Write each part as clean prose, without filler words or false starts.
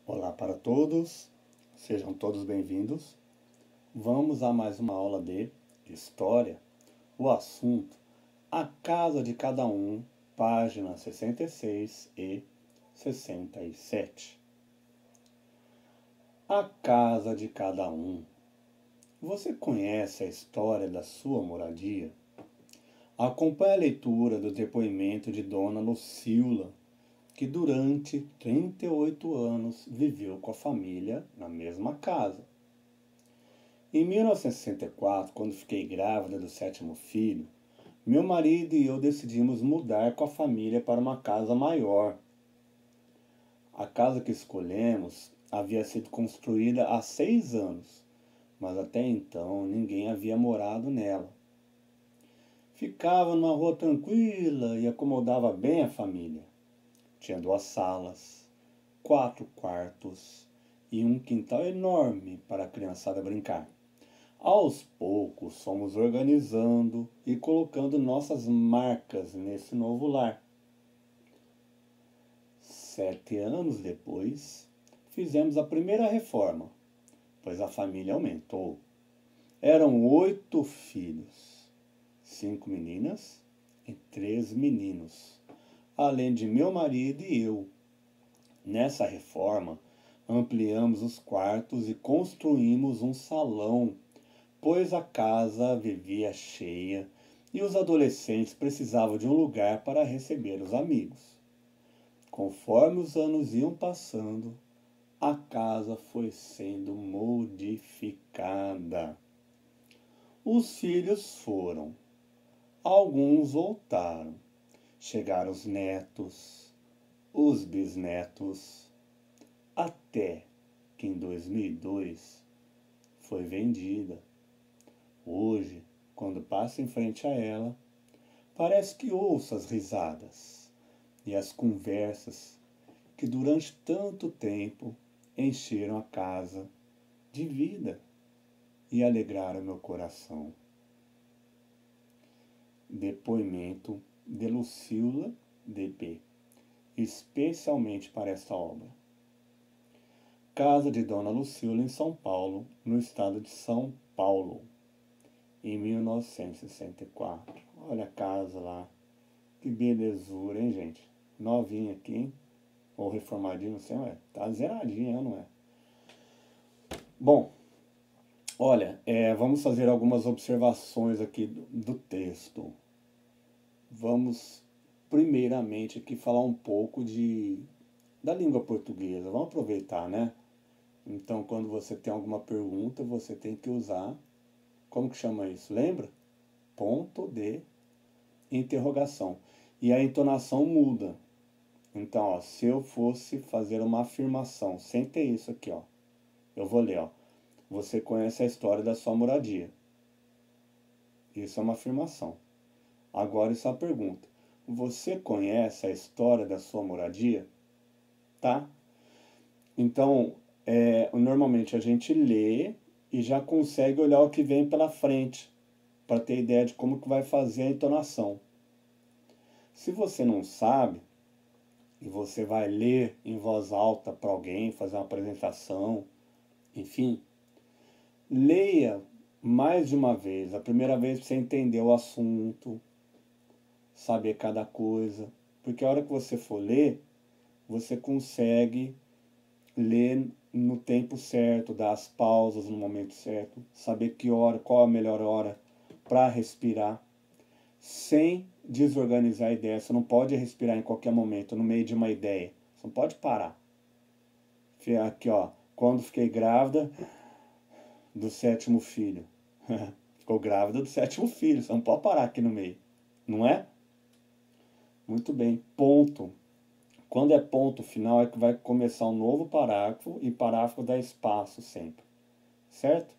Olá para todos, sejam todos bem-vindos. Vamos a mais uma aula de História. O assunto, a casa de cada um, páginas 66 e 67. A casa de cada um. Você conhece a história da sua moradia? Acompanhe a leitura do depoimento de Dona Lucila, que durante 38 anos viveu com a família na mesma casa. Em 1964, quando fiquei grávida do 7º filho, meu marido e eu decidimos mudar com a família para uma casa maior. A casa que escolhemos havia sido construída há 6 anos, mas até então ninguém havia morado nela. Ficava numa rua tranquila e acomodava bem a família. Tinha 2 salas, 4 quartos e um quintal enorme para a criançada brincar. Aos poucos fomos organizando e colocando nossas marcas nesse novo lar. 7 anos depois, fizemos a primeira reforma, pois a família aumentou. Eram 8 filhos, 5 meninas e 3 meninos, além de meu marido e eu. Nessa reforma, ampliamos os quartos e construímos um salão, pois a casa vivia cheia e os adolescentes precisavam de um lugar para receber os amigos. Conforme os anos iam passando, a casa foi sendo modificada. Os filhos foram, alguns voltaram, chegaram os netos, os bisnetos, até que em 2002 foi vendida. Hoje, quando passo em frente a ela, parece que ouço as risadas e as conversas que durante tanto tempo encheram a casa de vida e alegraram meu coração. Depoimento de Lucila D.P., especialmente para esta obra. Casa de Dona Lucila em São Paulo, no estado de São Paulo, em 1964. Olha a casa lá, que belezura, hein, gente? Novinha aqui, hein? Ou reformadinha, não sei, ué. Tá zeradinha, não é? Bom, olha, vamos fazer algumas observações aqui do texto. Vamos, primeiramente, aqui falar um pouco da língua portuguesa. Vamos aproveitar, né? Então, quando você tem alguma pergunta, você tem que usar, como que chama isso? Lembra? Ponto de interrogação. E a entonação muda. Então, ó, se eu fosse fazer uma afirmação, sem ter isso aqui, ó, eu vou ler, ó. Você conhece a história da sua moradia. Isso é uma afirmação. Agora, isso é uma pergunta. Você conhece a história da sua moradia? Tá? Então, normalmente a gente lê e já consegue olhar o que vem pela frente, para ter ideia de como que vai fazer a entonação. Se você não sabe, e você vai ler em voz alta para alguém, fazer uma apresentação, enfim, leia mais de uma vez. A primeira vez para você entender o assunto, saber cada coisa, porque a hora que você for ler, você consegue ler no tempo certo, dar as pausas no momento certo, saber que hora, qual a melhor hora para respirar, sem desorganizar a ideia. Você não pode respirar em qualquer momento, no meio de uma ideia. Você não pode parar. Aqui, ó, quando fiquei grávida do 7º filho. Ficou grávida do 7º filho, você não pode parar aqui no meio, não é? Muito bem, ponto. Quando é ponto final é que vai começar um novo parágrafo, e parágrafo dá espaço sempre, certo?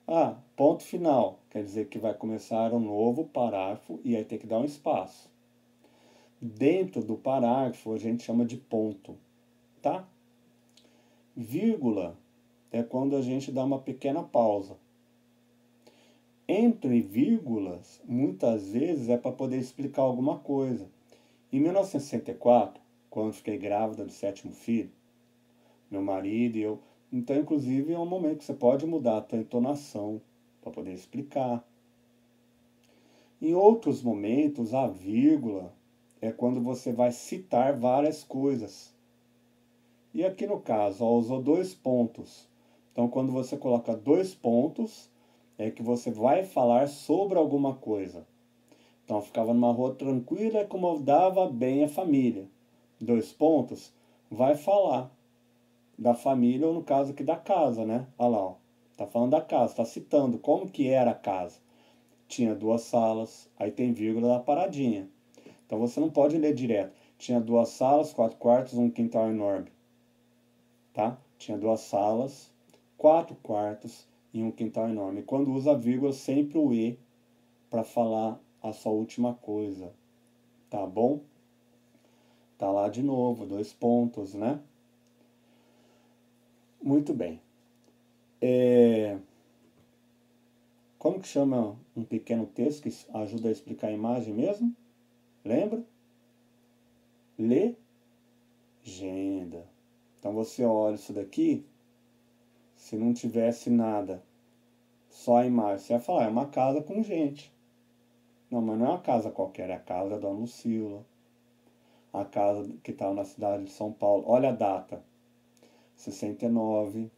Ah, ponto final, quer dizer que vai começar um novo parágrafo e aí tem que dar um espaço. Dentro do parágrafo a gente chama de ponto, tá? Vírgula é quando a gente dá uma pequena pausa. Entre vírgulas, muitas vezes é para poder explicar alguma coisa. Em 1964, quando fiquei grávida do 7º filho, meu marido e eu. Então, inclusive, é um momento que você pode mudar a tua entonação para poder explicar. Em outros momentos, a vírgula é quando você vai citar várias coisas. E aqui no caso, ó, usou 2 pontos. Então, quando você coloca 2 pontos, é que você vai falar sobre alguma coisa. Então, ficava numa rua tranquila e acomodava bem a família. 2 pontos, vai falar da família, ou no caso aqui da casa, né? Olha lá, ó. Tá falando da casa, tá citando como que era a casa. Tinha 2 salas, aí tem vírgula da paradinha. Então você não pode ler direto. Tinha 2 salas, 4 quartos, um quintal enorme. Tá? Tinha 2 salas, 4 quartos e um quintal enorme. Quando usa vírgula, sempre o E para falar a sua última coisa. Tá bom? Tá lá de novo, 2 pontos, né? Muito bem. Como que chama um pequeno texto que ajuda a explicar a imagem mesmo? Lembra? Legenda. Então você olha isso daqui, se não tivesse nada, só a imagem, você ia falar, é uma casa com gente. Não, mas não é uma casa qualquer, é a casa da Dona Lucila. A casa que estava na cidade de São Paulo. Olha a data. 69.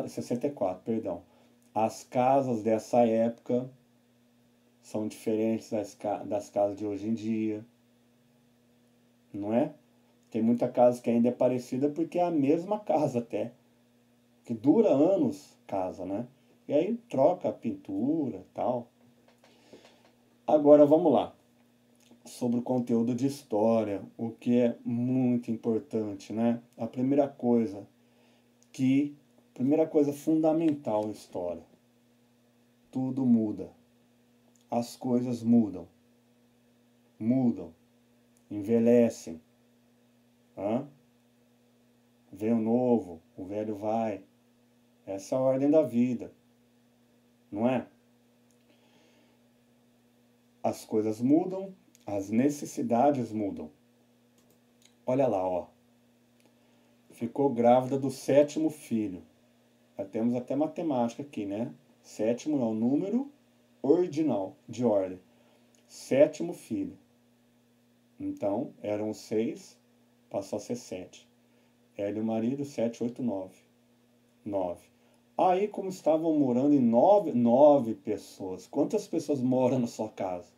64, perdão. As casas dessa época são diferentes das casas de hoje em dia. Não é? Tem muita casa que ainda é parecida porque é a mesma casa até. Que dura anos casa, né? E aí troca a pintura e tal. Agora vamos lá. Sobre o conteúdo de história, o que é muito importante, né? A primeira coisa fundamental em história. Tudo muda. As coisas mudam. Mudam. Envelhecem. Vem o novo, o velho vai. Essa é a ordem da vida. Não é? As coisas mudam, as necessidades mudam. Olha lá, ó. Ficou grávida do 7º filho. Já temos até matemática aqui, né? 7º é o número ordinal, de ordem. 7º filho. Então, eram 6, passou a ser 7. Ela e o marido, 7, 8, 9. 9. Aí, como estavam morando em 9 pessoas, quantas pessoas moram na sua casa?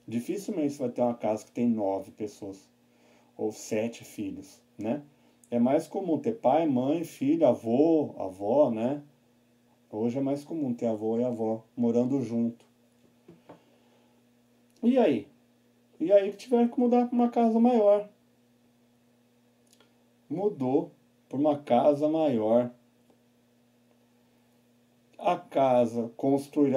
Dificilmente você vai ter uma casa que tem 9 pessoas. Ou 7 filhos, né? É mais comum ter pai, mãe, filho, avô, avó, né? Hoje é mais comum ter avô e avó morando junto. E aí? E aí que tiveram que mudar para uma casa maior. Mudou para uma casa maior. A casa,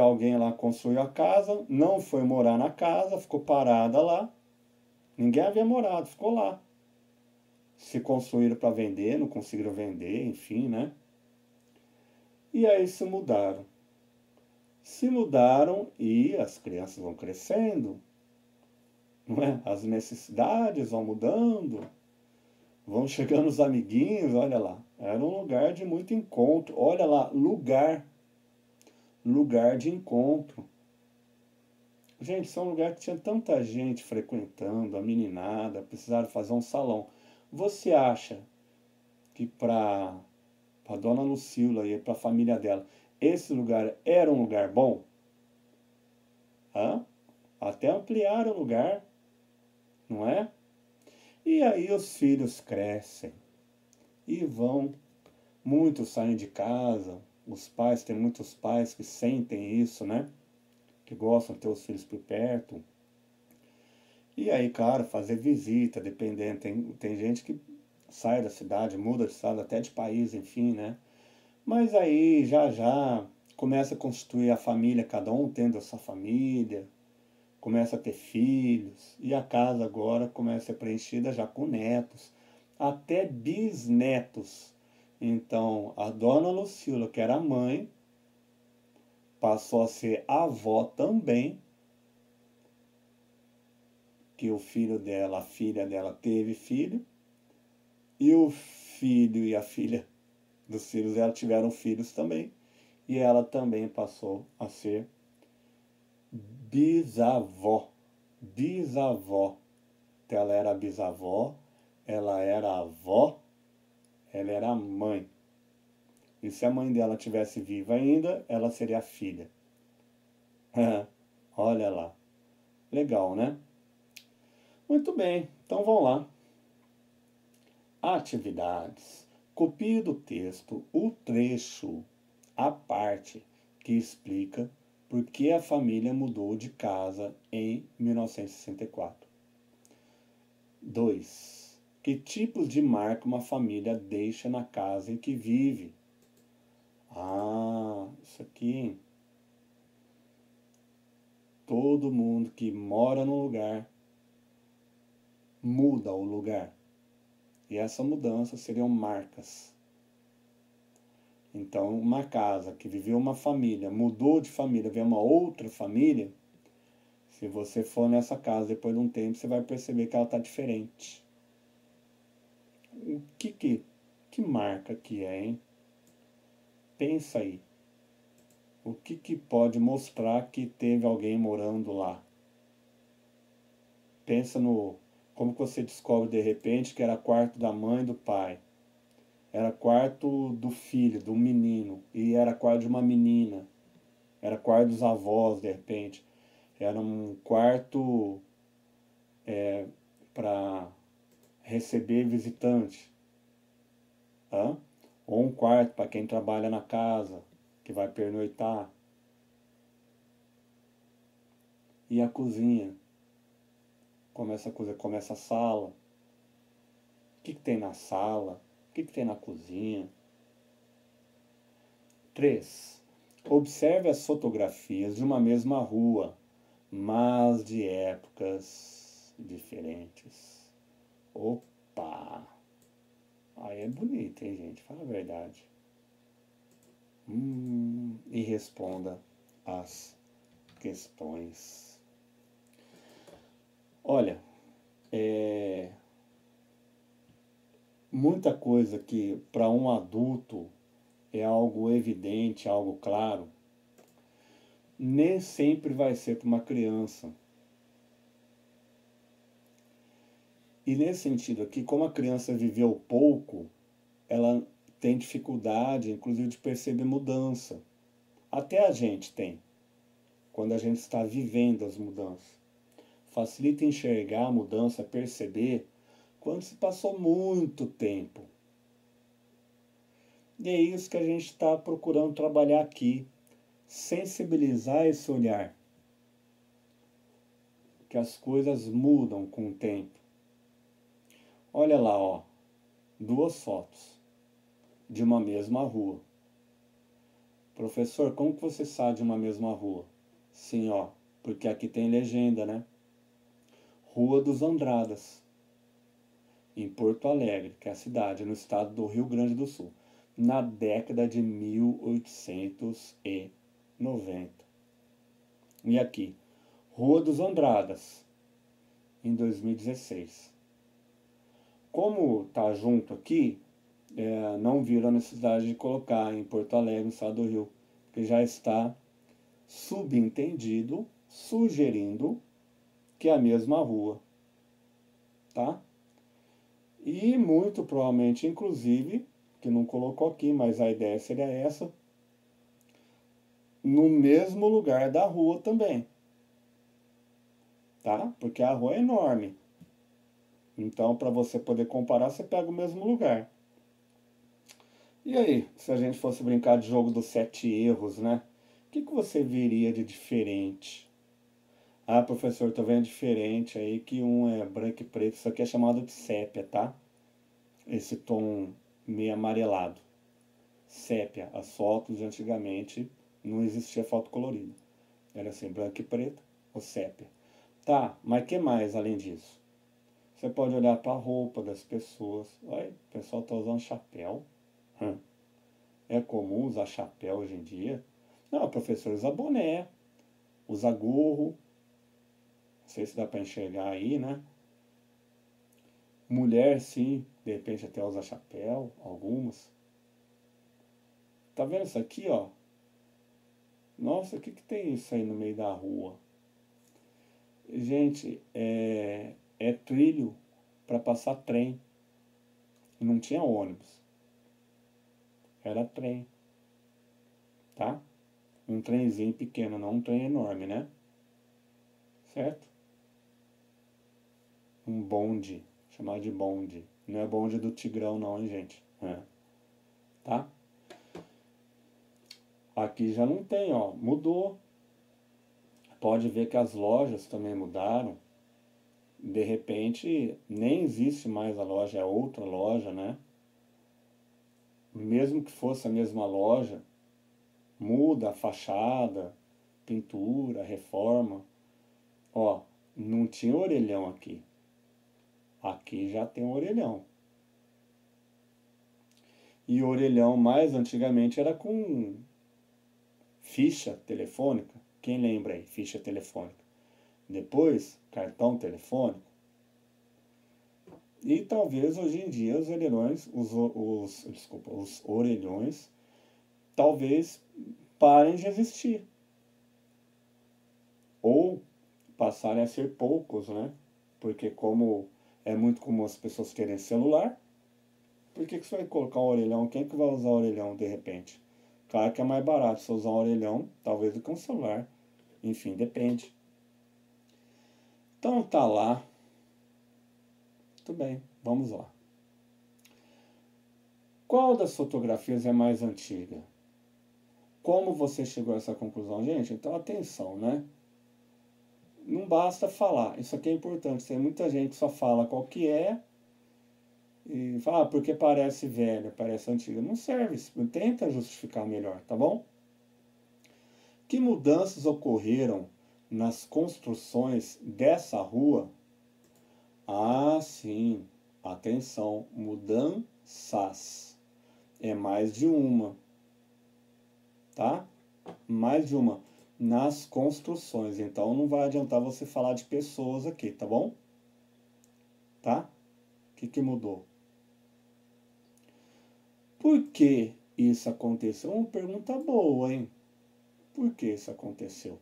alguém lá construiu a casa, não foi morar na casa, ficou parada lá. Ninguém havia morado, ficou lá. Se construíram para vender, não conseguiram vender, enfim, né? E aí se mudaram. Se mudaram e as crianças vão crescendo, não é? As necessidades vão mudando, vão chegando os amiguinhos, olha lá. Era um lugar de muito encontro. Olha lá, lugar de encontro. Gente, isso é um lugar que tinha tanta gente frequentando, a meninada, precisaram fazer um salão. Você acha que para Dona Lucila e para a família dela, esse lugar era um lugar bom? Até ampliaram o lugar, não é? E aí os filhos crescem e vão, muitos saem de casa, os pais, tem muitos pais que sentem isso, né? Que gostam de ter os filhos por perto. E aí, claro, fazer visita, dependendo, tem gente que sai da cidade, muda de estado, até de país, enfim, né? Mas aí, já, começa a constituir a família, cada um tendo a sua família, começa a ter filhos, e a casa agora começa a ser preenchida já com netos, até bisnetos. Então, a Dona Lucila, que era a mãe, passou a ser avó também, que o filho dela, a filha dela teve filho, E o filho e a filha dos filhos dela tiveram filhos também. E ela também passou a ser bisavó. Bisavó. Então, ela era bisavó, ela era avó, ela era mãe. E se a mãe dela tivesse viva ainda, ela seria a filha. Olha lá. Legal, né? Muito bem, então vamos lá. Atividades. Copie do texto o trecho, a parte que explica por que a família mudou de casa em 1964. 2. Que tipos de marca uma família deixa na casa em que vive? Ah, isso aqui. Todo mundo que mora no lugar muda o lugar. E essa mudança seriam marcas. Então, uma casa que viveu uma família, mudou de família, veio uma outra família, se você for nessa casa depois de um tempo, você vai perceber que ela está diferente. O que marca que é, hein? Pensa aí. O que pode mostrar que teve alguém morando lá? Pensa no como você descobre de repente que era quarto da mãe e do pai. Era quarto do filho, do menino. E era quarto de uma menina. Era quarto dos avós, de repente. Era um quarto para receber visitante. Hã? Ou um quarto para quem trabalha na casa, que vai pernoitar. E a cozinha? Começa a sala. O que tem na sala? O que tem na cozinha? 3. Observe as fotografias de uma mesma rua, mas de épocas diferentes. Opa! Aí é bonito, hein, gente? Fala a verdade. E responda as questões. Olha, muita coisa que para um adulto é algo evidente, algo claro, nem sempre vai ser para uma criança. E nesse sentido aqui, como a criança viveu pouco, ela tem dificuldade, inclusive, de perceber mudança. Até a gente tem, quando a gente está vivendo as mudanças. Facilita enxergar a mudança, perceber, quando se passou muito tempo. E é isso que a gente está procurando trabalhar aqui. Sensibilizar esse olhar. Que as coisas mudam com o tempo. Olha lá, ó, 2 fotos de uma mesma rua. Professor, como que você sabe de uma mesma rua? Sim, ó, porque aqui tem legenda, né? Rua dos Andradas, em Porto Alegre, que é a cidade, no estado do Rio Grande do Sul, na década de 1890. E aqui, Rua dos Andradas, em 2016. Como tá junto aqui, não viram a necessidade de colocar em Porto Alegre, no estado do Rio, porque já está subentendido, sugerindo que é a mesma rua, tá? E muito provavelmente, inclusive, que não colocou aqui, mas a ideia seria essa, no mesmo lugar da rua também, tá? Porque a rua é enorme. Então, para você poder comparar, você pega o mesmo lugar. E aí, se a gente fosse brincar de jogo dos 7 erros, né? O que você veria de diferente? Ah, professor, tô vendo diferente aí que um é branco e preto. Isso aqui é chamado de sépia, tá? Esse tom meio amarelado. Sépia. As fotos de antigamente não existia foto colorida. Era assim, branco e preto ou sépia. Tá, mas que mais além disso? Você pode olhar para a roupa das pessoas. Olha, o pessoal tá usando chapéu. É comum usar chapéu hoje em dia? Não, o professor usa boné, usa gorro. Não sei se dá para enxergar aí, né? Mulher, sim, De repente até usa chapéu, algumas. Tá vendo isso aqui, ó? Nossa, o que que tem isso aí no meio da rua? Gente, é trilho para passar trem. Não tinha ônibus. Era trem, tá? Um trenzinho pequeno, não um trem enorme, né? Certo? Um bonde, chamado de bonde. Não é bonde do Tigrão não, hein, gente? Tá? Aqui já não tem, ó. Mudou. Pode ver que as lojas também mudaram. De repente, nem existe mais a loja, é outra loja, né? Mesmo que fosse a mesma loja, muda a fachada, pintura, reforma. Ó, não tinha orelhão aqui. Aqui já tem um orelhão. E o orelhão mais antigamente era com ficha telefônica. Quem lembra aí? Ficha telefônica. Depois, cartão telefônico. E talvez hoje em dia os orelhões, os orelhões, talvez parem de existir. Ou passarem a ser poucos, né? Porque como é muito comum as pessoas terem celular, por que você vai colocar um orelhão? Quem que vai usar orelhão de repente? Claro que é mais barato você usar um orelhão, talvez, do que um celular. Enfim, depende. Então tá lá. Tudo bem, vamos lá. Qual das fotografias é mais antiga? Como você chegou a essa conclusão? Gente, então atenção, né? Não basta falar, isso aqui é importante. Tem muita gente que só fala qual que é e fala, porque parece velha, parece antiga. Não serve, tenta justificar melhor, tá bom? Que mudanças ocorreram nas construções dessa rua? Ah, sim, atenção, mudanças. É mais de uma, tá? Mais de uma. Nas construções. Então não vai adiantar você falar de pessoas aqui, tá bom? Tá? O que mudou? Por que isso aconteceu? Uma pergunta boa, hein? Por que isso aconteceu?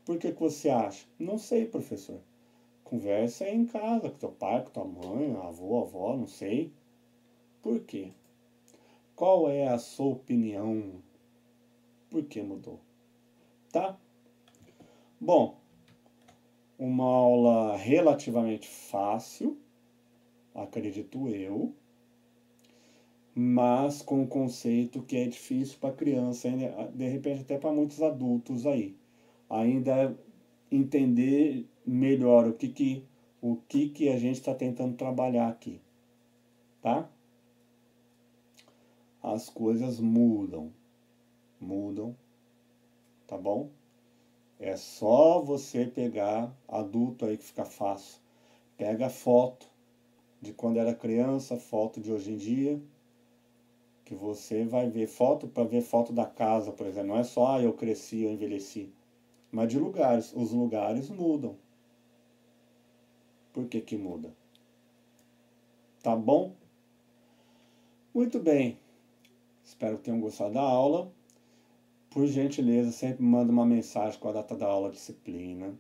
Por que você acha? Não sei, professor. Conversa aí em casa com teu pai, com tua mãe, avô, avó, não sei. Por quê? Qual é a sua opinião? Por que mudou? Tá? Bom, uma aula relativamente fácil, acredito eu, mas com um conceito que é difícil para criança, de repente até para muitos adultos aí. Ainda entender melhor o que a gente está tentando trabalhar aqui, tá? As coisas mudam, tá bom? É só você pegar, adulto aí que fica fácil, pega a foto de quando era criança, foto de hoje em dia, que você vai ver foto para ver foto da casa, por exemplo. Não é só, eu cresci, eu envelheci, mas de lugares. Os lugares mudam. Por que muda? Tá bom? Muito bem. Espero que tenham gostado da aula. Por gentileza, sempre manda uma mensagem com a data da aula, disciplina.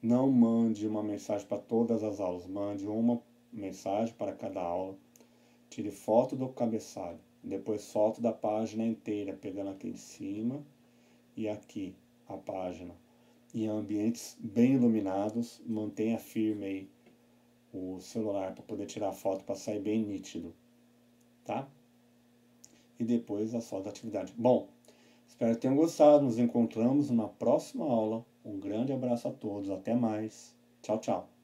Não mande uma mensagem para todas as aulas. Mande uma mensagem para cada aula. Tire foto do cabeçalho. Depois foto da página inteira, pegando aqui de cima e aqui a página. Em ambientes bem iluminados. Mantenha firme aí o celular para poder tirar foto, para sair bem nítido. Tá? E depois a foto da atividade. Bom, espero que tenham gostado. Nos encontramos numa próxima aula. Um grande abraço a todos. Até mais. Tchau, tchau.